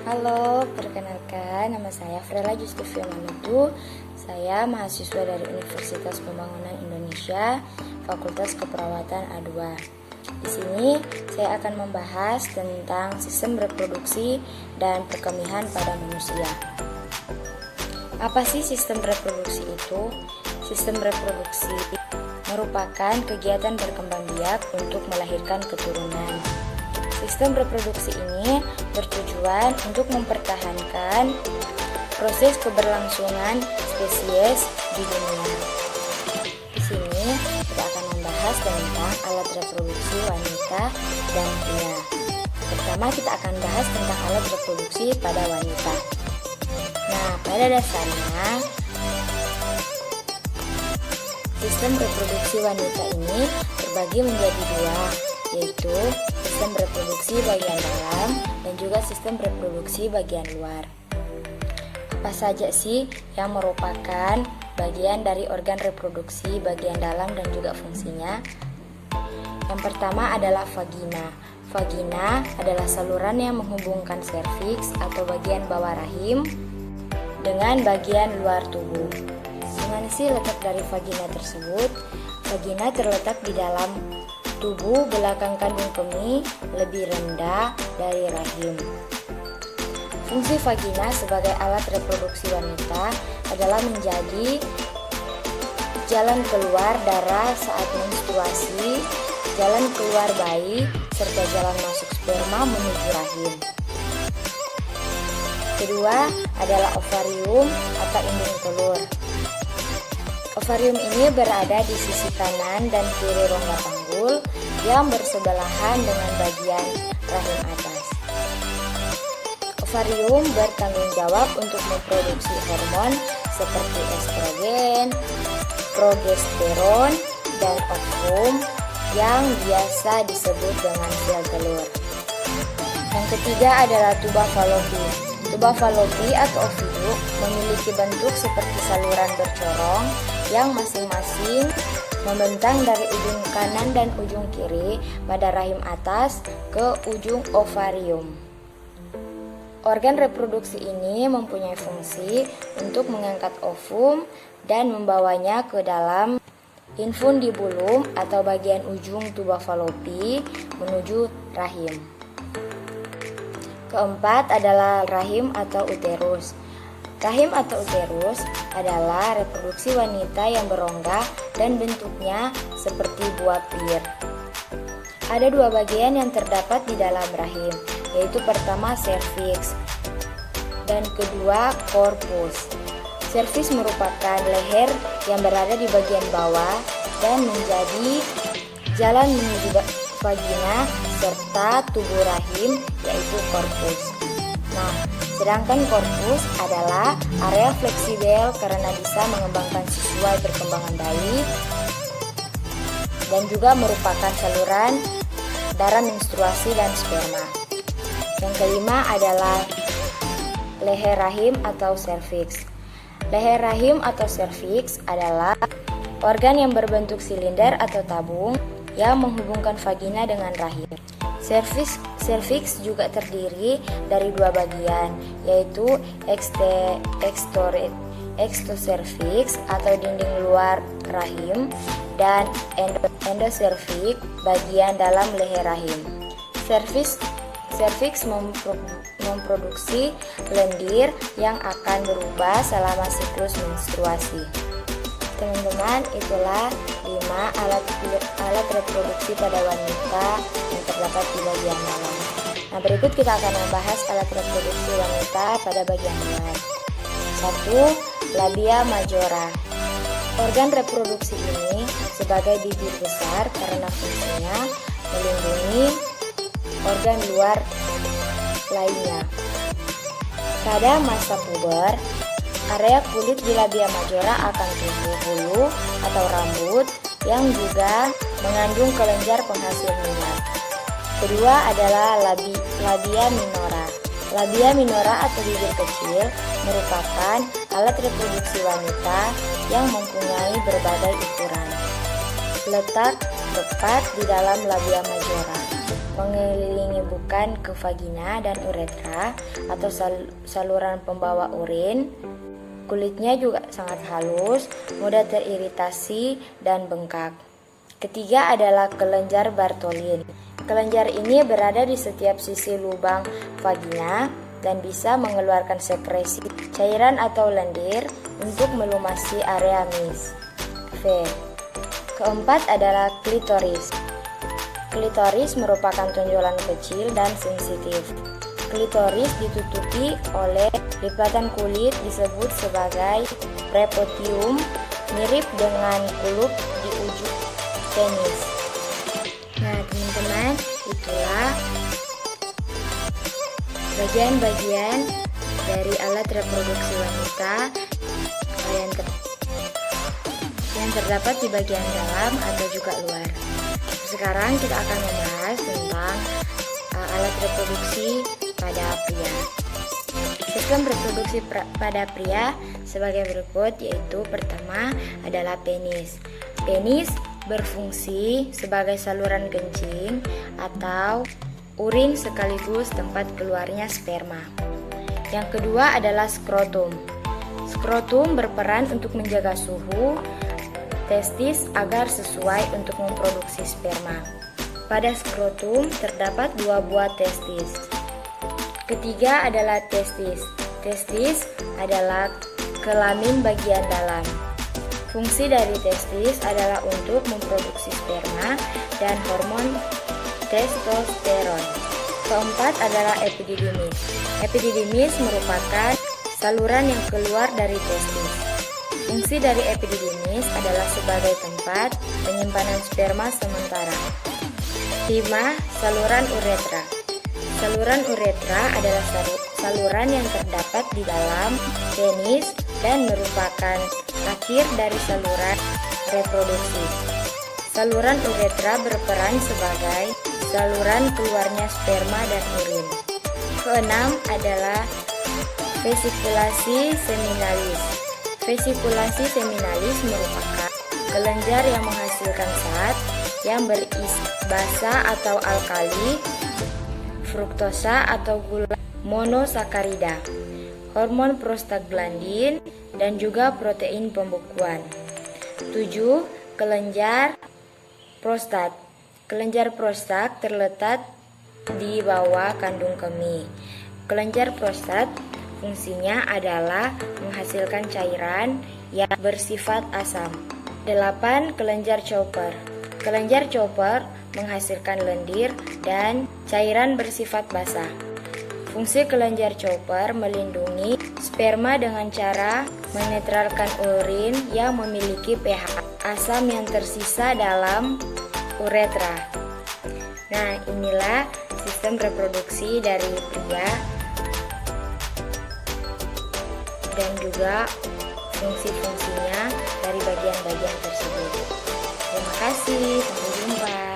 Halo, perkenalkan nama saya Frela Justifia Mamudu. Saya mahasiswa dari Universitas Pembangunan Indonesia, Fakultas Keperawatan A2. Di sini saya akan membahas tentang sistem reproduksi dan perkembangan pada manusia. Apa sih sistem reproduksi itu? Sistem reproduksi merupakan kegiatan berkembang biak untuk melahirkan keturunan. Sistem reproduksi ini bertujuan untuk mempertahankan proses keberlangsungan spesies di dunia. Di sini kita akan membahas tentang alat reproduksi wanita dan pria. Pertama kita akan bahas tentang alat reproduksi pada wanita. Nah, pada dasarnya sistem reproduksi wanita ini terbagi menjadi dua, yaitu sistem reproduksi bagian dalam dan juga sistem reproduksi bagian luar. Apa saja sih yang merupakan bagian dari organ reproduksi bagian dalam dan juga fungsinya? Yang pertama adalah vagina. Vagina adalah saluran yang menghubungkan serviks atau bagian bawah rahim dengan bagian luar tubuh. Di mana sih letak dari vagina tersebut? Vagina terletak di dalam tubuh belakang kandung kemih, lebih rendah dari rahim. Fungsi vagina sebagai alat reproduksi wanita adalah menjadi jalan keluar darah saat menstruasi, jalan keluar bayi, serta jalan masuk sperma menuju rahim. Kedua adalah ovarium atau indung telur. Ovarium ini berada di sisi kanan dan kiri rongga panggul yang bersebelahan dengan bagian rahim atas. Ovarium bertanggung jawab untuk memproduksi hormon seperti estrogen, progesteron, dan ovum yang biasa disebut dengan sel telur. Yang ketiga adalah tuba falopi. Tuba falopi atau oviduk memiliki bentuk seperti saluran bercorong yang masing-masing membentang dari ujung kanan dan ujung kiri pada rahim atas ke ujung ovarium. Organ reproduksi ini mempunyai fungsi untuk mengangkat ovum dan membawanya ke dalam infundibulum atau bagian ujung tuba falopi menuju rahim. Keempat adalah rahim atau uterus. Rahim atau uterus adalah reproduksi wanita yang berongga dan bentuknya seperti buah pir. Ada dua bagian yang terdapat di dalam rahim, yaitu pertama serviks dan kedua korpus. Serviks merupakan leher yang berada di bagian bawah dan menjadi jalan menuju vagina serta tubuh rahim, yaitu korpus. Nah, sedangkan korpus adalah area fleksibel karena bisa mengembangkan sesuai perkembangan bayi dan juga merupakan saluran darah menstruasi dan sperma. Yang kelima adalah leher rahim atau serviks. Leher rahim atau serviks adalah organ yang berbentuk silinder atau tabung yang menghubungkan vagina dengan rahim. Serviks juga terdiri dari dua bagian, yaitu ekstoservix atau dinding luar rahim dan endoservix bagian dalam leher rahim. Serviks memproduksi lendir yang akan berubah selama siklus menstruasi. Teman-teman, itulah 5 alat reproduksi pada wanita yang terdapat di bagian dalam. Nah, berikut kita akan membahas alat reproduksi wanita pada bagian luar. 1. Labia majora. Organ reproduksi ini sebagai bibir besar karena fungsinya melindungi organ luar lainnya. Pada masa puber, area kulit di labia majora akan tumbuh bulu atau rambut yang juga mengandung kelenjar penghasil minyak. Kedua adalah labia minora. Labia minora atau bibir kecil merupakan alat reproduksi wanita yang mempunyai berbagai ukuran. Letak tepat di dalam labia majora. mengelilingi bukan ke vagina dan uretra atau saluran pembawa urin. Kulitnya juga sangat halus, mudah teriritasi dan bengkak. Ketiga adalah kelenjar Bartholin. Kelenjar ini berada di setiap sisi lubang vagina dan bisa mengeluarkan sekresi cairan atau lendir untuk melumasi area mis. V. Keempat adalah klitoris. Klitoris merupakan tonjolan kecil dan sensitif. Klitoris ditutupi oleh lipatan kulit disebut sebagai prepotium, mirip dengan kulup di ujung penis. Nah, teman-teman, itulah bagian-bagian dari alat reproduksi wanita yang terdapat di bagian dalam atau juga luar. Sekarang kita akan membahas tentang alat reproduksi pada pria. Sistem reproduksi pada pria sebagai berikut, yaitu pertama adalah penis. Penis berfungsi sebagai saluran kencing atau urin sekaligus tempat keluarnya sperma. Yang kedua adalah skrotum. Skrotum berperan untuk menjaga suhu testis agar sesuai untuk memproduksi sperma. Pada skrotum terdapat 2 buah testis. Ketiga adalah testis. Testis adalah kelamin bagian dalam. Fungsi dari testis adalah untuk memproduksi sperma dan hormon testosteron. Keempat adalah epididymis. Epididymis merupakan saluran yang keluar dari testis. Fungsi dari epididymis adalah sebagai tempat penyimpanan sperma sementara. 5. Saluran uretra. Saluran uretra adalah saluran yang terdapat di dalam penis dan merupakan akhir dari saluran reproduksi. Saluran uretra berperan sebagai saluran keluarnya sperma dan urin. Keenam adalah vesikulasi seminalis. Vesikulasi seminalis merupakan kelenjar yang menghasilkan zat yang berisi basa atau alkali, fruktosa atau gula monosakarida, hormon prostaglandin, dan juga protein pembekuan. 7. Kelenjar prostat. Kelenjar prostat terletak di bawah kandung kemih. Kelenjar prostat fungsinya adalah menghasilkan cairan yang bersifat asam. 8. Kelenjar Chopper. Kelenjar Chopper menghasilkan lendir dan cairan bersifat basah. Fungsi kelenjar Chopper melindungi sperma dengan cara menetralkan urin yang memiliki pH asam yang tersisa dalam uretra. Nah, inilah sistem reproduksi dari pria dan juga fungsi-fungsinya dari bagian-bagian tersebut. Terima kasih, sampai jumpa.